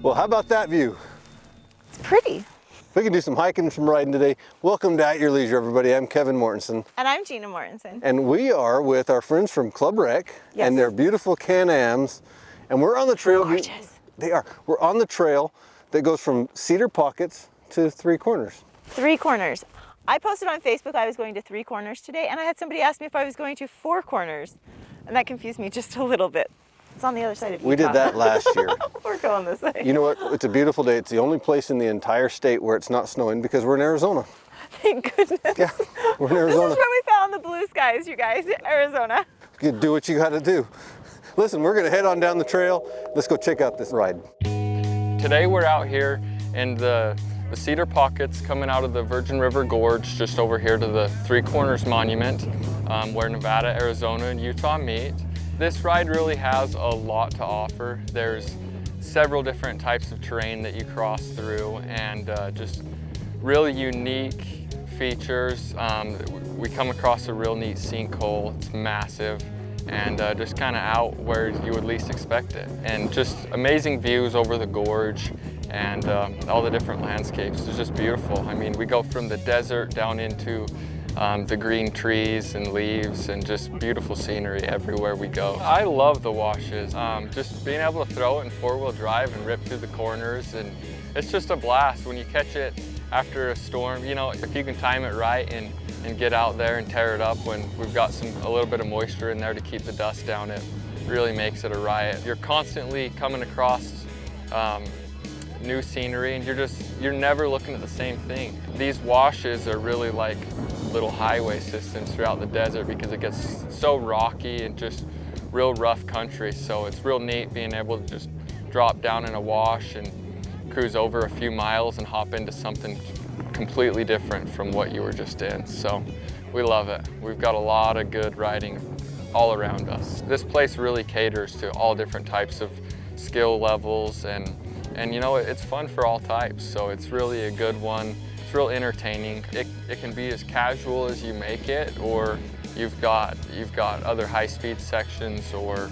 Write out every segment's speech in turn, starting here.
Well, how about that view? It's pretty. We can do some hiking and some riding today. Welcome to At Your Leisure, everybody. I'm Kevin Mortensen. And I'm Gina Mortensen. And we are with our friends from Club Rec and their beautiful Can-Ams. And we're on the trail. Gorgeous. They are. We're on the trail that goes from Cedar Pockets to Three Corners. Three Corners. I posted on Facebook I was going to Three Corners today, and I had somebody ask me if I was going to Four Corners. And that confused me just a little bit. It's on the other side of Utah. We did that last year. We're going this way. You know what? It's a beautiful day. It's the only place in the entire state where it's not snowing because we're in Arizona. Thank goodness. Yeah, we're in Arizona. This is where we found the blue skies, you guys, Arizona. You do what you got to do. Listen, we're going to head on down the trail. Let's go check out this ride. Today we're out here in the Cedar Pockets coming out of the Virgin River Gorge just over here to the Three Corners Monument where Nevada, Arizona, and Utah meet. This ride really has a lot to offer. There's several different types of terrain that you cross through and just really unique features. We come across a real neat sinkhole. It's massive and just kind of out where you would least expect it. And just amazing views over the gorge and all the different landscapes. It's just beautiful. I mean, we go from the desert down into the green trees and leaves and just beautiful scenery everywhere we go. I love the washes. Just being able to throw it in four-wheel drive and rip through the corners, and it's just a blast when you catch it after a storm. You know, if you can time it right and get out there and tear it up when we've got a little bit of moisture in there to keep the dust down, it really makes it a riot. You're constantly coming across new scenery and you're never looking at the same thing. These washes are really like little highway systems throughout the desert because it gets so rocky and just real rough country. So it's real neat being able to just drop down in a wash and cruise over a few miles and hop into something completely different from what you were just in. So we love it. We've got a lot of good riding all around us. This place really caters to all different types of skill levels and you know, it's fun for all types, so it's really a good one. It's real entertaining. It can be as casual as you make it, or you've got other high-speed sections, or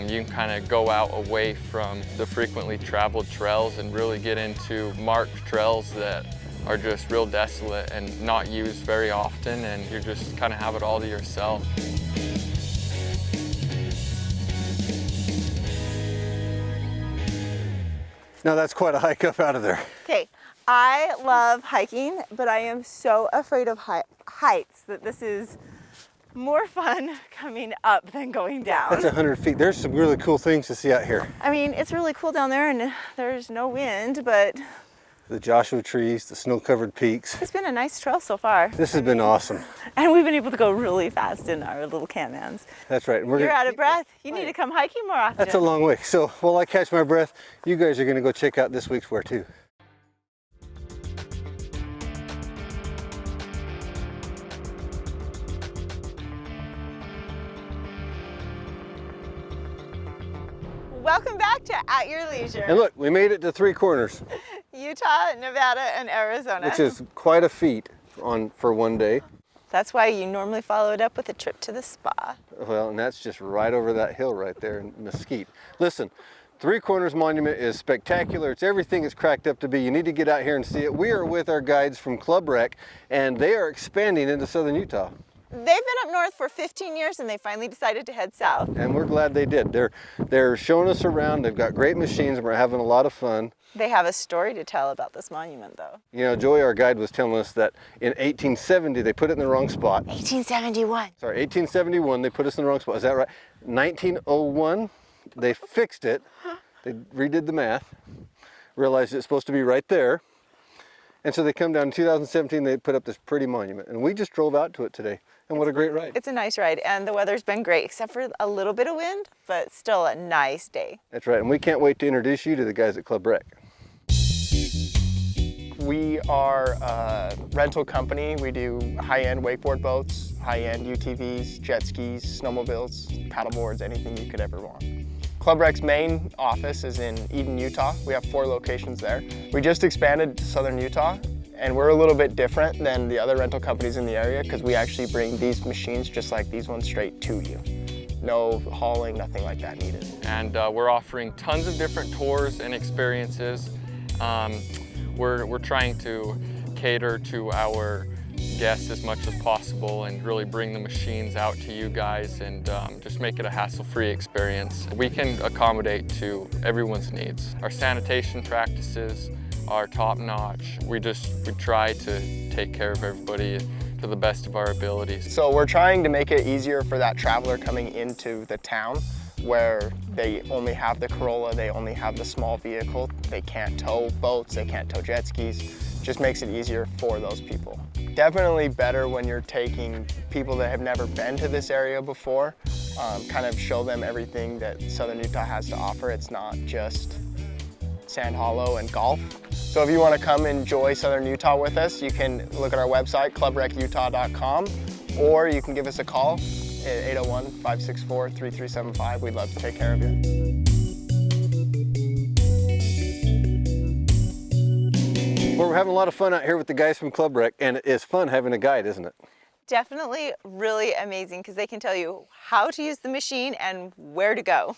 you can kind of go out away from the frequently traveled trails and really get into marked trails that are just real desolate and not used very often, and you just kind of have it all to yourself. Now that's quite a hike up out of there. Okay, I love hiking, but I am so afraid of heights that this is more fun coming up than going down. That's 100 feet. There's some really cool things to see out here. I mean, it's really cool down there and there's no wind, but the Joshua trees, the snow-covered peaks. It's been a nice trail so far. This has been awesome. And we've been able to go really fast in our little Can-Ams. That's right. And You're out of breath. You need to come hiking more often. That's a long way. So while I catch my breath, you guys are going to go check out this week's Where To. Welcome back to At Your Leisure. And look, we made it to Three Corners. Utah, Nevada, and Arizona. Which is quite a feat for one day. That's why you normally follow it up with a trip to the spa. Well, and that's just right over that hill right there in Mesquite. Listen, Three Corners Monument is spectacular. It's everything it's cracked up to be. You need to get out here and see it. We are with our guides from Club Rec, and they are expanding into southern Utah. They've been up north for 15 years and they finally decided to head south. And we're glad they did. They're showing us around. They've got great machines and we're having a lot of fun. They have a story to tell about this monument though. You know, Joey, our guide, was telling us that in 1870 they put it in the wrong spot. 1871. Sorry, 1871 they put us in the wrong spot. Is that right? 1901 they fixed it. They redid the math, realized it's supposed to be right there. And so they come down in 2017, they put up this pretty monument. And we just drove out to it today. And what a great ride. It's a nice ride, and the weather's been great, except for a little bit of wind, but still a nice day. That's right, and we can't wait to introduce you to the guys at Club Rec. We are a rental company. We do high-end wakeboard boats, high-end UTVs, jet skis, snowmobiles, paddleboards, anything you could ever want. Club Rec's main office is in Eden, Utah. We have 4 locations there. We just expanded to southern Utah, and we're a little bit different than the other rental companies in the area because we actually bring these machines just like these ones straight to you. No hauling, nothing like that needed. And we're offering tons of different tours and experiences. We're trying to cater to our guests as much as possible and really bring the machines out to you guys and just make it a hassle-free experience. We can accommodate to everyone's needs. Our sanitation practices are top-notch. We try to take care of everybody to the best of our abilities. So we're trying to make it easier for that traveler coming into the town where they only have the Corolla, they only have the small vehicle, they can't tow boats, they can't tow jet skis. Just makes it easier for those people. Definitely better when you're taking people that have never been to this area before, kind of show them everything that Southern Utah has to offer. It's not just Sand Hollow and golf. So if you want to come enjoy Southern Utah with us, you can look at our website, clubrecutah.com, or you can give us a call at 801-564-3375. We'd love to take care of you. Well, we're having a lot of fun out here with the guys from Club Rec, and it is fun having a guide, isn't it? Definitely really amazing because they can tell you how to use the machine and where to go.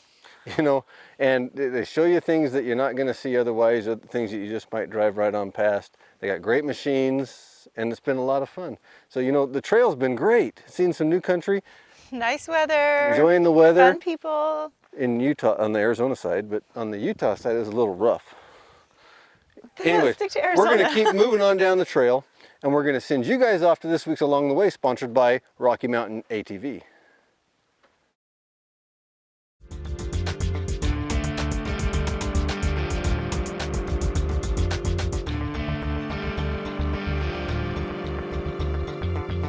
You know, and they show you things that you're not going to see otherwise, or things that you just might drive right on past. They got great machines, and it's been a lot of fun. So, you know, the trail's been great. Seen some new country. Nice weather. Enjoying the weather. Fun people. In Utah, on the Arizona side, but on the Utah side, it was a little rough. Anyways, Stick to we're going Arizona. to keep moving on down the trail, and we're going to send you guys off to this week's Along the Way, sponsored by Rocky Mountain ATV.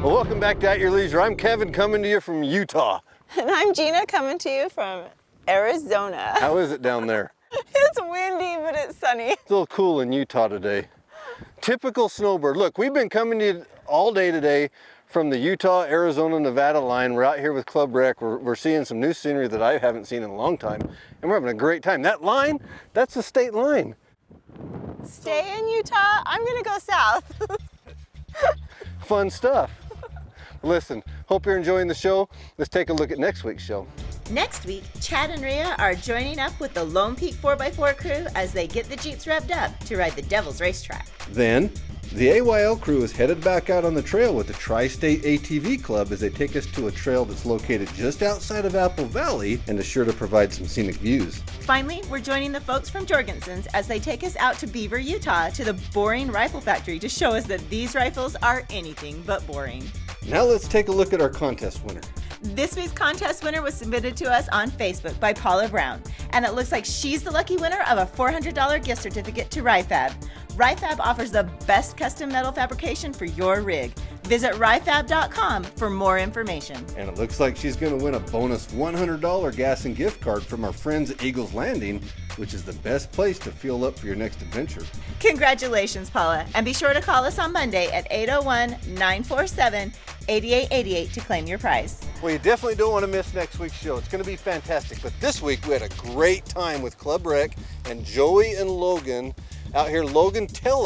Well, welcome back to At Your Leisure. I'm Kevin, coming to you from Utah. And I'm Gina, coming to you from Arizona. How is it down there? It's windy, but it's sunny. It's a little cool in Utah today. Typical snowbird. Look, we've been coming to you all day today from the Utah, Arizona, Nevada line. We're out here with Club Rec. We're seeing some new scenery that I haven't seen in a long time, and we're having a great time. That line, that's the state line. Stay in Utah. I'm gonna go south. Fun stuff. Listen, hope you're enjoying the show. Let's take a look at next week's show. Next week, Chad and Ria are joining up with the Lone Peak 4x4 crew as they get the Jeeps revved up to ride the Devil's Racetrack. Then, the AYL crew is headed back out on the trail with the Tri-State ATV Club as they take us to a trail that's located just outside of Apple Valley and is sure to provide some scenic views. Finally, we're joining the folks from Jorgensen's as they take us out to Beaver, Utah to the Boring Rifle Factory to show us that these rifles are anything but boring. Now let's take a look at our contest winner. This week's contest winner was submitted to us on Facebook by Paula Brown, and it looks like she's the lucky winner of a $400 gift certificate to RIFAB. RIFAB offers the best custom metal fabrication for your rig. Visit rifab.com for more information. And it looks like she's going to win a bonus $100 gas and gift card from our friends at Eagles Landing, which is the best place to fuel up for your next adventure. Congratulations, Paula, and be sure to call us on Monday at 801-947-8888 to claim your prize. Well, you definitely don't want to miss next week's show. It's going to be fantastic. But this week we had a great time with Club Rec and Joey and Logan out here. Logan, tell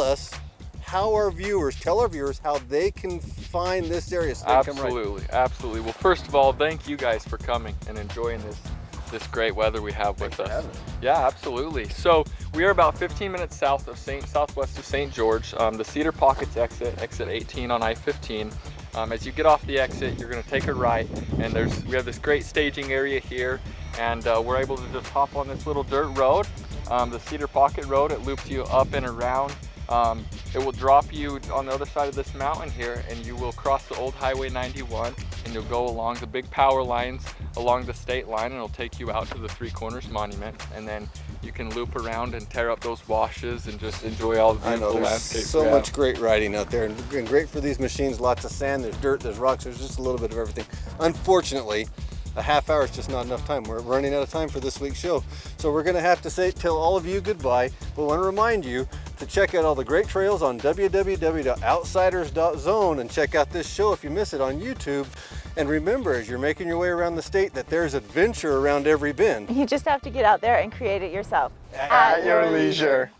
our viewers how they can find this area. So they come right. Absolutely. Well, first of all, thank you guys for coming and enjoying this great weather we have with us. Yeah, absolutely. So we are about 15 minutes southwest of St. George, the Cedar Pocket's exit 18 on I-15. As you get off the exit, you're going to take a right, and we have this great staging area here, and we're able to just hop on this little dirt road, the Cedar Pocket Road. It loops you up and around. It will drop you on the other side of this mountain here, and you will cross the old Highway 91, and you'll go along the big power lines along the state line, and it'll take you out to the Three Corners Monument, and then you can loop around and tear up those washes and just enjoy all the beautiful landscapes. So much great riding out there, and great for these machines. Lots of sand, there's dirt, there's rocks, there's just a little bit of everything. Unfortunately, a half hour is just not enough time. We're running out of time for this week's show. So we're gonna have to tell all of you goodbye. But I wanna remind you to check out all the great trails on www.outsiders.zone and check out this show if you miss it on YouTube. And remember, as you're making your way around the state, that there's adventure around every bend. You just have to get out there and create it yourself. At your leisure.